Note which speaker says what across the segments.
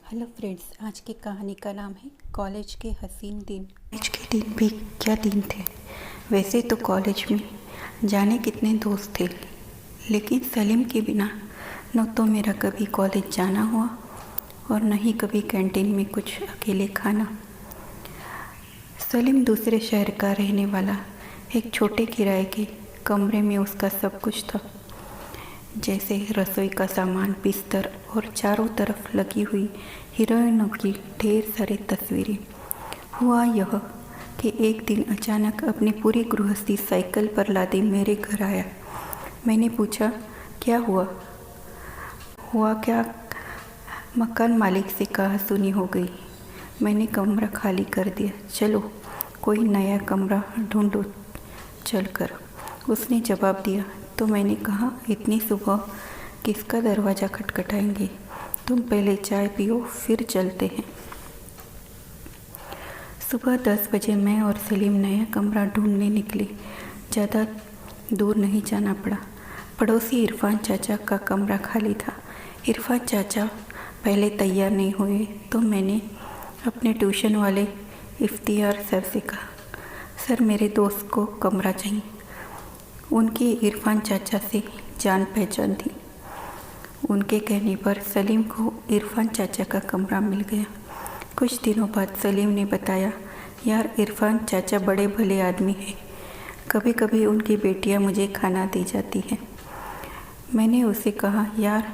Speaker 1: Hello friends, आज की कहानी का नाम है कॉलेज के हसीन दिन। कॉलेज के दिन भी क्या दिन थे। वैसे तो कॉलेज में जाने कितने दोस्त थे, लेकिन सलीम के बिना न तो मेरा कभी कॉलेज जाना हुआ और न ही कभी कैंटीन में कुछ अकेले खाना। सलीम दूसरे शहर का रहने वाला, एक छोटे किराए के कमरे में उसका सब कुछ था, जैसे रसोई का सामान, बिस्तर और चारों तरफ लगी हुई हीरोइनों की ढेर सारी तस्वीरें। हुआ यह कि एक दिन अचानक अपनी पूरी गृहस्थी साइकिल पर लादे मेरे घर आया। मैंने पूछा, क्या हुआ? हुआ क्या? मकान मालिक से कहा सुनी हो गई। मैंने कमरा खाली कर दिया। चलो कोई नया कमरा ढूंढो चलकर, उसने जवाब दिया। तो मैंने कहा, इतनी सुबह किसका दरवाज़ा खटखटाएंगे? तुम पहले चाय पियो, फिर चलते हैं। सुबह 10 बजे मैं और सलीम नया कमरा ढूंढने निकले। ज़्यादा दूर नहीं जाना पड़ा। पड़ोसी इरफान चाचा का कमरा खाली था। इरफान चाचा पहले तैयार नहीं हुए तो मैंने अपने ट्यूशन वाले इफ्तियार सर से कहा, सर मेरे दोस्त को कमरा चाहिए। उनकी इरफान चाचा से जान पहचान थी। उनके कहने पर सलीम को इरफान चाचा का कमरा मिल गया। कुछ दिनों बाद सलीम ने बताया, यार इरफान चाचा बड़े भले आदमी हैं, कभी कभी उनकी बेटियां मुझे खाना दे जाती हैं। मैंने उसे कहा, यार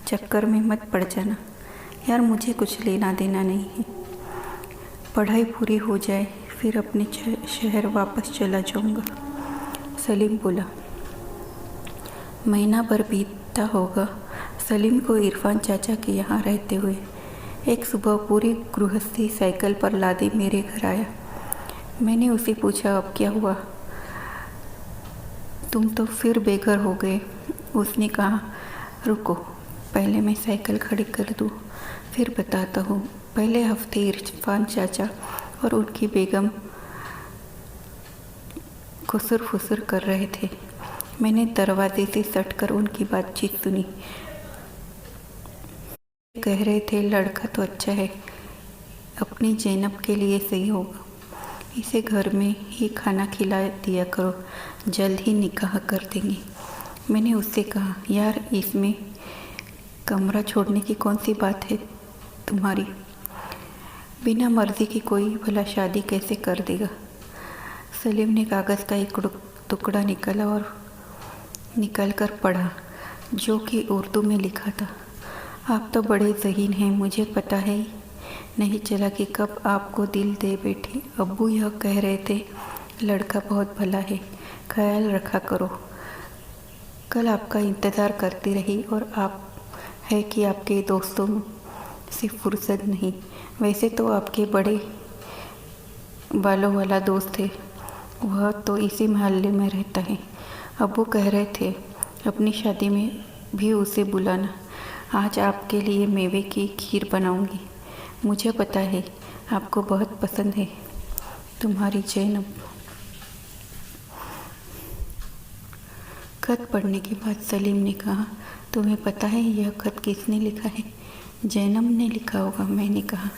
Speaker 1: चक्कर में मत पड़ जाना, यार मुझे कुछ लेना देना नहीं है, पढ़ाई पूरी हो जाए फिर अपने शहर वापस चला जाऊंगा। सलीम बोला। महीना भर बीतता होगा सलीम को इरफान चाचा के यहाँ रहते हुए। एक सुबह पूरी गृहस्थी साइकिल पर लादे मेरे घर आया। मैंने उसे पूछा, अब क्या हुआ? तुम तो फिर बेघर हो गए। उसने कहा, रुको पहले मैं साइकिल खड़ी कर दूँ, फिर बताता हूँ। पहले हफ्ते इरफान चाचा और उनकी बेगम खुसर फुसर कर रहे थे। मैंने दरवाजे से सटकर उनकी बातचीत सुनी। कह रहे थे, लड़का तो अच्छा है, अपनी जैनब के लिए सही होगा, इसे घर में ही खाना खिला दिया करो, जल्द ही निकाह कर देंगे। मैंने उससे कहा, यार इसमें कमरा छोड़ने की कौन सी बात है तुम्हारी? बिना मर्जी की कोई भला शादी कैसे कर देगा? सलीम ने कागज़ का एक टुकड़ा निकाला और निकाल कर पढ़ा, जो कि उर्दू में लिखा था। आप तो बड़े ज़हीन हैं, मुझे पता है नहीं चला कि कब आपको दिल दे बैठे। अब्बू यह कह रहे थे, लड़का बहुत भला है, ख्याल रखा करो। कल आपका इंतज़ार करती रही और आप है कि आपके दोस्तों से फुर्सत नहीं। वैसे तो आपके बड़े बालों वाला दोस्त है, वह तो इसी मोहल्ले में रहता है। अब्बू कह रहे थे अपनी शादी में भी उसे बुलाना। आज आपके लिए मेवे की खीर बनाऊंगी, मुझे पता है आपको बहुत पसंद है। तुम्हारी जैनब। खत पढ़ने के बाद सलीम ने कहा, तुम्हें पता है यह खत किसने लिखा है? जैनब ने लिखा होगा। मैंने कहा,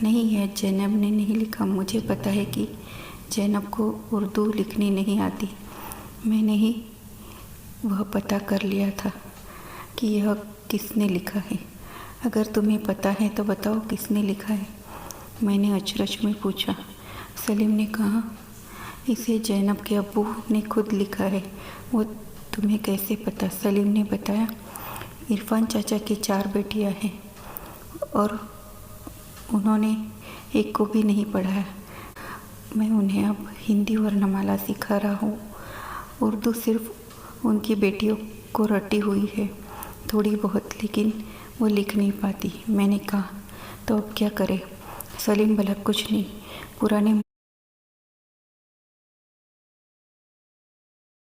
Speaker 1: नहीं यह जैनब ने नहीं लिखा, मुझे पता है कि जैनब को उर्दू लिखनी नहीं आती। मैंने ही वह पता कर लिया था कि यह किसने लिखा है। अगर तुम्हें पता है तो बताओ किसने लिखा है? मैंने अचरज में पूछा। सलीम ने कहा, इसे जैनब के अब्बू ने खुद लिखा है। वो तुम्हें कैसे पता? सलीम ने बताया, इरफान चाचा की 4 बेटियां हैं और उन्होंने एक को भी नहीं पढ़ाया। मैं उन्हें अब हिंदी वर्णमाला सिखा रहा हूँ। उर्दू सिर्फ उनकी बेटियों को रटी हुई है थोड़ी बहुत, लेकिन वो लिख नहीं पाती। मैंने कहा, तो अब क्या करें? सलीम बोला, कुछ नहीं, पुराने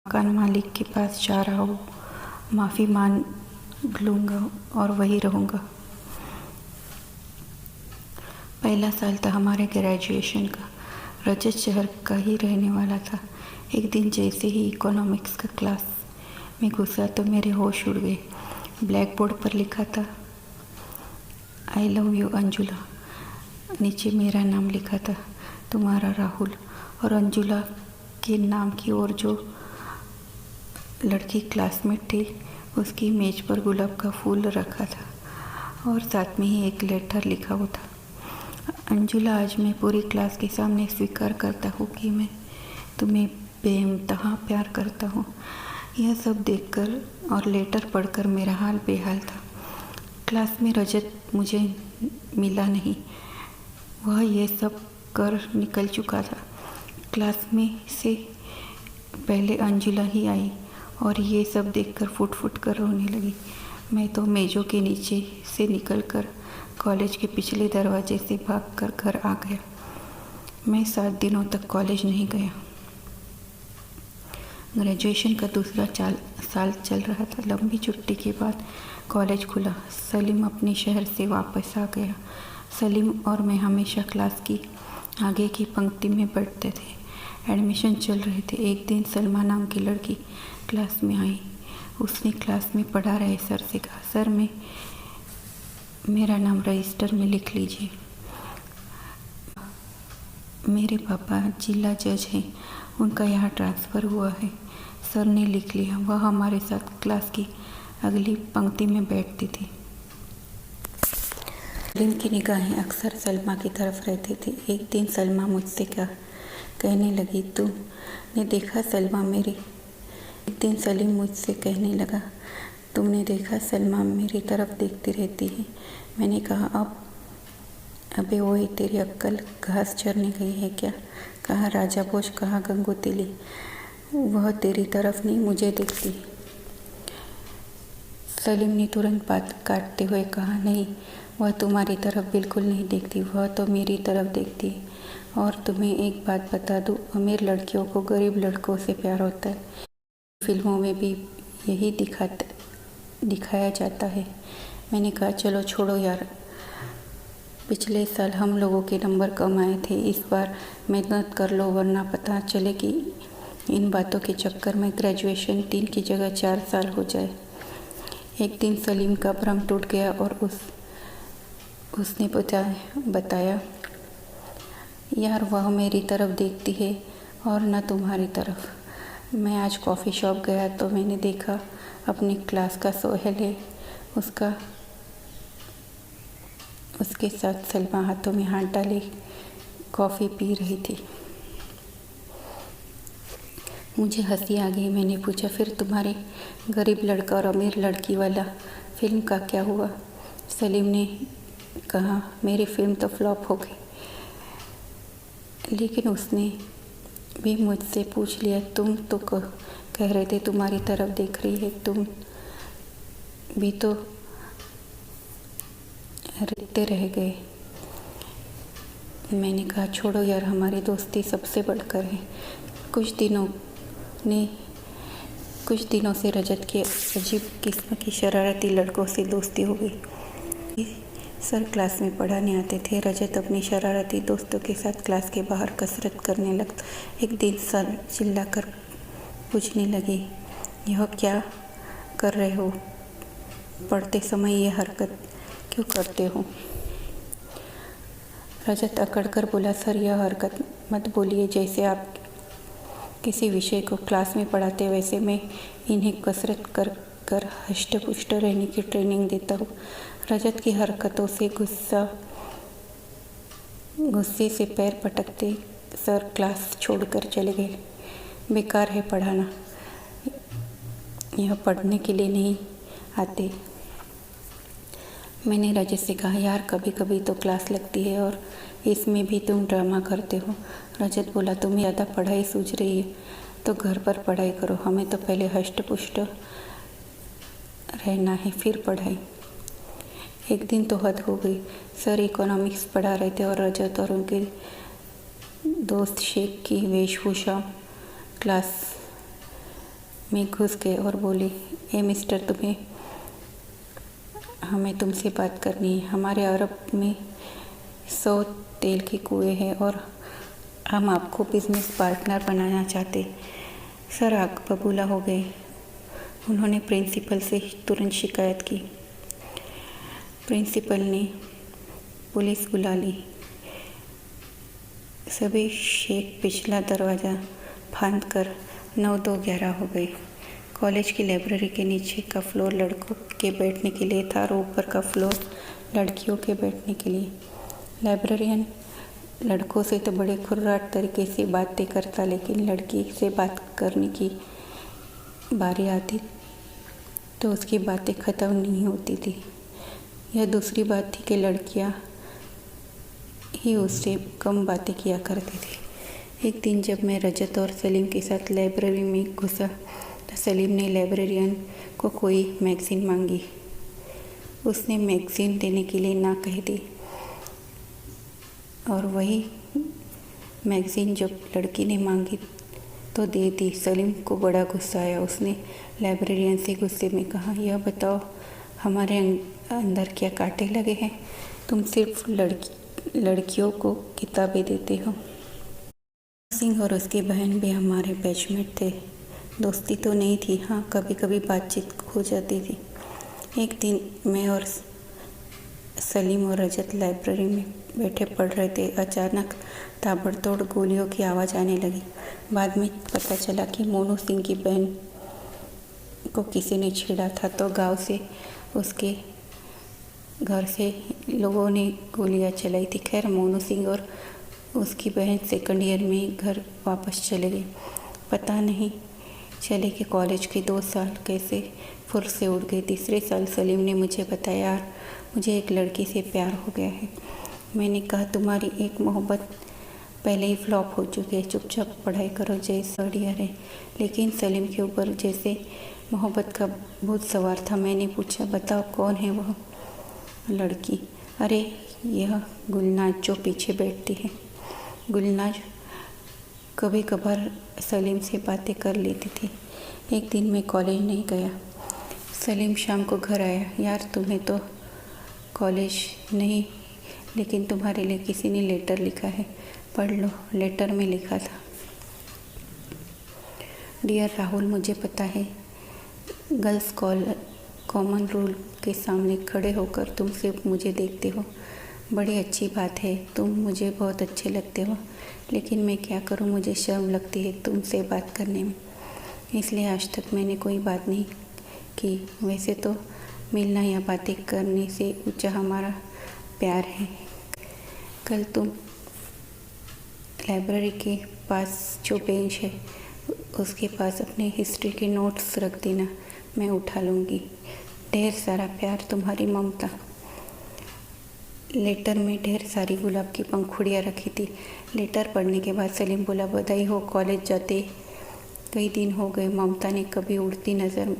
Speaker 1: मकान मालिक के पास जा रहा हूँ, माफ़ी मांग लूँगा और वहीं रहूँगा। पहला साल था हमारे ग्रेजुएशन का। रजत शहर का ही रहने वाला था। एक दिन जैसे ही इकोनॉमिक्स का क्लास में घुसा तो मेरे होश उड़ गए। ब्लैक बोर्ड पर लिखा था, आई लव यू अंजुला। नीचे मेरा नाम लिखा था, तुम्हारा राहुल। और अंजुला के नाम की ओर जो लड़की क्लासमेट थी उसकी मेज पर गुलाब का फूल रखा था और साथ में ही एक लेटर लिखा हुआ था। अंजुला, आज मैं पूरी क्लास के सामने स्वीकार करता हूँ कि मैं तुम्हें बेइंतहा प्यार करता हूँ। यह सब देखकर और लेटर पढ़कर मेरा हाल बेहाल था। क्लास में रजत मुझे मिला नहीं, वह ये सब कर निकल चुका था। क्लास में से पहले अंजुला ही आई और ये सब देखकर फुट फुट कर रोने लगी। मैं तो मेज़ों के नीचे से निकलकर कॉलेज के पिछले दरवाजे से भागकर घर आ गया। मैं 7 दिनों तक कॉलेज नहीं गया। ग्रेजुएशन का दूसरा साल चल रहा था। लंबी छुट्टी के बाद कॉलेज खुला। सलीम अपने शहर से वापस आ गया। सलीम और मैं हमेशा क्लास की आगे की पंक्ति में बैठते थे। एडमिशन चल रहे थे। एक दिन सलमा नाम की लड़की क्लास में आई। उसने क्लास में पढ़ा रहे सर से कहा, सर मेरा नाम रजिस्टर में लिख लीजिए। मेरे पापा जिला जज हैं, उनका यहाँ ट्रांसफ़र हुआ है। सर ने लिख लिया। वह हमारे साथ क्लास की अगली पंक्ति में बैठती थी। सलीम की निगाहें अक्सर सलमा की तरफ रहती थी। एक दिन सलमा मुझसे कहने लगी, तुमने देखा सलमा एक दिन सलीम मुझसे कहने लगा, तुमने देखा सलमा मेरी तरफ देखती रहती है। मैंने कहा, अबे ओए, तेरी अक्ल घास चरने गई है क्या? कहाँ राजा भोज, कहाँ गंगू तेली, वह तेरी तरफ नहीं मुझे देखती। सलीम ने तुरंत बात काटते हुए कहा, नहीं, वह तुम्हारी तरफ बिल्कुल नहीं देखती, वह तो मेरी तरफ देखती है। और तुम्हें एक बात बता दूँ, अमीर लड़कियों को गरीब लड़कों से प्यार होता है। फिल्मों में भी यही दिखाया जाता है। मैंने कहा, चलो छोड़ो यार, पिछले साल हम लोगों के नंबर कम आए थे, इस बार मेहनत कर लो वरना पता चले कि इन बातों के चक्कर में ग्रेजुएशन 3 की जगह 4 साल हो जाए। एक दिन सलीम का भ्रम टूट गया और उसने बताया, यार वह मेरी तरफ देखती है और न तुम्हारी तरफ। मैं आज कॉफ़ी शॉप गया तो मैंने देखा अपनी क्लास का सोहेल है, उसके साथ सलमा हाथों में हाथ डाले कॉफ़ी पी रही थी। मुझे हंसी आ गई। मैंने पूछा, फिर तुम्हारे गरीब लड़का और अमीर लड़की वाला फिल्म का क्या हुआ? सलीम ने कहा, मेरी फिल्म तो फ्लॉप हो गई। लेकिन उसने भी मुझसे पूछ लिया, तुम तो कह रहे थे तुम्हारी तरफ देख रही है, तुम भी तो रहते रह गए। मैंने कहा, छोड़ो यार, हमारी दोस्ती सबसे बढ़कर है। कुछ दिनों से रजत के अजीब किस्म की शरारती लड़कों से दोस्ती हो गई। सर क्लास में पढ़ाने आते थे। रजत अपने शरारती दोस्तों के साथ क्लास के बाहर कसरत करने लगता। एक दिन सर चिल्लाकर पूछने लगे, यह क्या कर रहे हो? पढ़ते समय यह हरकत क्यों करते हो? रजत अकड़कर बोला, सर यह हरकत मत बोलिए, जैसे आप किसी विषय को क्लास में पढ़ाते वैसे मैं इन्हें कसरत कर हष्ट पुष्ट रहने की ट्रेनिंग देता हूँ। रजत की हरकतों से गुस्से से पैर पटकते सर क्लास छोड़कर चले गए। बेकार है पढ़ाना, यह पढ़ने के लिए नहीं आते। मैंने रजत से कहा, यार कभी कभी तो क्लास लगती है और इसमें भी तुम ड्रामा करते हो। रजत बोला, तुम्हें ज़्यादा पढ़ाई सूझ रही है तो घर पर पढ़ाई करो, हमें तो पहले हष्ट पुष्ट रहना है फिर पढ़ाई। एक दिन तो हद हो गई। सर इकोनॉमिक्स पढ़ा रहे थे और रजत और उनके दोस्त शेख की वेशभूषा क्लास में घुस गए और बोले, ए मिस्टर, हमें तुमसे बात करनी है। हमारे अरब में 100 तेल के कुएं हैं और हम आपको बिजनेस पार्टनर बनाना चाहते। सर आग बबूला हो गए। उन्होंने प्रिंसिपल से तुरंत शिकायत की। प्रिंसिपल ने पुलिस बुला ली। सभी शेख पिछला दरवाज़ा फांद कर 9-2-11 हो गई। कॉलेज की लाइब्रेरी के नीचे का फ्लोर लड़कों के बैठने के लिए था और ऊपर का फ्लोर लड़कियों के बैठने के लिए। लाइब्रेरियन लड़कों से तो बड़े खुर्राट तरीके से बातें करता, लेकिन लड़की से बात करने की बारी आती तो उसकी बातें ख़त्म नहीं होती थी। यह दूसरी बात थी कि लड़कियां ही उससे कम बातें किया करती थी। एक दिन जब मैं रजत और सलीम के साथ लाइब्रेरी में घुसा तो सलीम ने लाइब्रेरियन को कोई मैगज़ीन मांगी। उसने मैगज़ीन देने के लिए ना कह दी और वही मैगज़ीन जब लड़की ने मांगी तो दे दी। सलीम को बड़ा गुस्सा आया। उसने लाइब्रेरियन से गुस्से में कहा, यह बताओ हमारे अंदर क्या कांटे लगे हैं? तुम सिर्फ लड़कियों को किताबें देते हो। सिंह और उसकी बहन भी हमारे बैचमेट थे। दोस्ती तो नहीं थी, हाँ कभी कभी बातचीत हो जाती थी। एक दिन मैं और सलीम और रजत लाइब्रेरी में बैठे पढ़ रहे थे। अचानक ताबड़तोड़ गोलियों की आवाज़ आने लगी। बाद में पता चला कि मोनू सिंह की बहन को किसी ने छेड़ा था, तो गांव से उसके घर से लोगों ने गोलियां चलाई थी। खैर मोनू सिंह और उसकी बहन सेकंड ईयर में घर वापस चले गए। पता नहीं चले कि कॉलेज के 2 साल कैसे फुर से उड़ गए। तीसरे साल सलीम ने मुझे बताया, यार मुझे एक लड़की से प्यार हो गया है। मैंने कहा, तुम्हारी एक मोहब्बत पहले ही फ्लॉप हो चुकी है, चुपचाप पढ़ाई करो जैसे बढ़िया रहे। लेकिन सलीम के ऊपर जैसे मोहब्बत का भूत सवार था। मैंने पूछा, बताओ कौन है वह लड़की? अरे यह गुलनाज जो पीछे बैठती है। गुलनाज कभी कभार सलीम से बातें कर लेती थी। एक दिन मैं कॉलेज नहीं गया। सलीम शाम को घर आया। यार तुम्हें तो कॉलेज नहीं, लेकिन तुम्हारे लिए किसी ने लेटर लिखा है, पढ़ लो। लेटर में लिखा था, डियर राहुल, मुझे पता है गर्ल्स कॉमन रूल के सामने खड़े होकर तुम सिर्फ मुझे देखते हो। बड़ी अच्छी बात है, तुम मुझे बहुत अच्छे लगते हो, लेकिन मैं क्या करूं, मुझे शर्म लगती है तुमसे बात करने में, इसलिए आज तक मैंने कोई बात नहीं की। वैसे तो मिलना या बातें करने से ऊंचा हमारा प्यार है। कल तुम लाइब्रेरी के पास जो बेंच है उसके पास अपने हिस्ट्री के नोट्स रख देना, मैं उठा लूँगी। ढेर सारा प्यार, तुम्हारी ममता। लेटर में ढेर सारी गुलाब की पंखुड़ियाँ रखी थी। लेटर पढ़ने के बाद सलीम बोला, बधाई हो, कॉलेज जाते कई दिन हो गए। ममता ने कभी उड़ती नज़र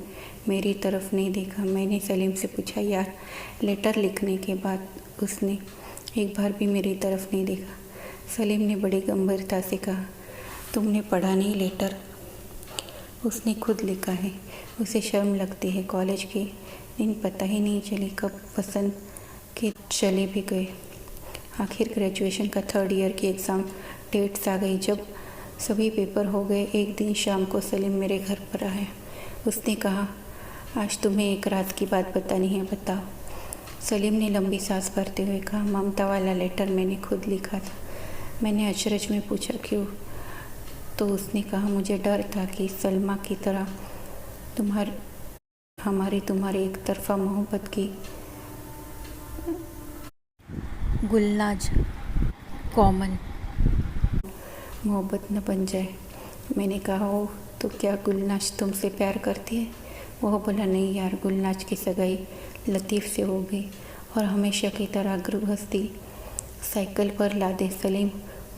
Speaker 1: मेरी तरफ नहीं देखा। मैंने सलीम से पूछा, यार लेटर लिखने के बाद उसने एक बार भी मेरी तरफ नहीं देखा। सलीम ने बड़ी गंभीरता से कहा, तुमने पढ़ा नहीं लेटर? उसने खुद लिखा है। उसे शर्म लगती है। कॉलेज के दिन पता ही नहीं चली कब पसंद के चले भी गए। आखिर ग्रेजुएशन का 3rd ईयर की एग्ज़ाम डेट्स आ गई। जब सभी पेपर हो गए, एक दिन शाम को सलीम मेरे घर पर आया। उसने कहा, आज तुम्हें एक राज की बात बतानी है, बताओ। सलीम ने लंबी सांस भरते हुए कहा, ममता वाला लेटर मैंने खुद लिखा था। मैंने अचरज में पूछा, क्यों? तो उसने कहा, मुझे डर था कि सलमा की तरह तुम्हारी एक तरफा मोहब्बत की गुलनाज कॉमन मोहब्बत न बन जाए। मैंने कहा, ओ तो क्या गुलनाज तुमसे प्यार करती है? वह बोला, नहीं यार, गुलनाज की सगाई लतीफ़ से हो गई और हमेशा की तरह गृहस्थी साइकिल पर लादे सलीम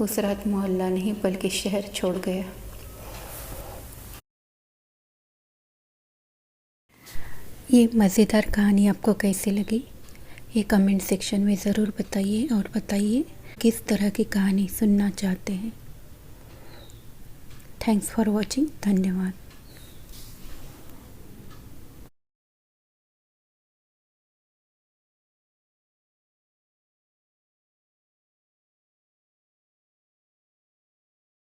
Speaker 1: उस रात मोहल्ला नहीं बल्कि शहर छोड़ गया। ये मज़ेदार कहानी आपको कैसी लगी, ये कमेंट सेक्शन में ज़रूर बताइए और बताइए किस तरह की कहानी सुनना चाहते हैं। Thanks for watching. धन्यवाद।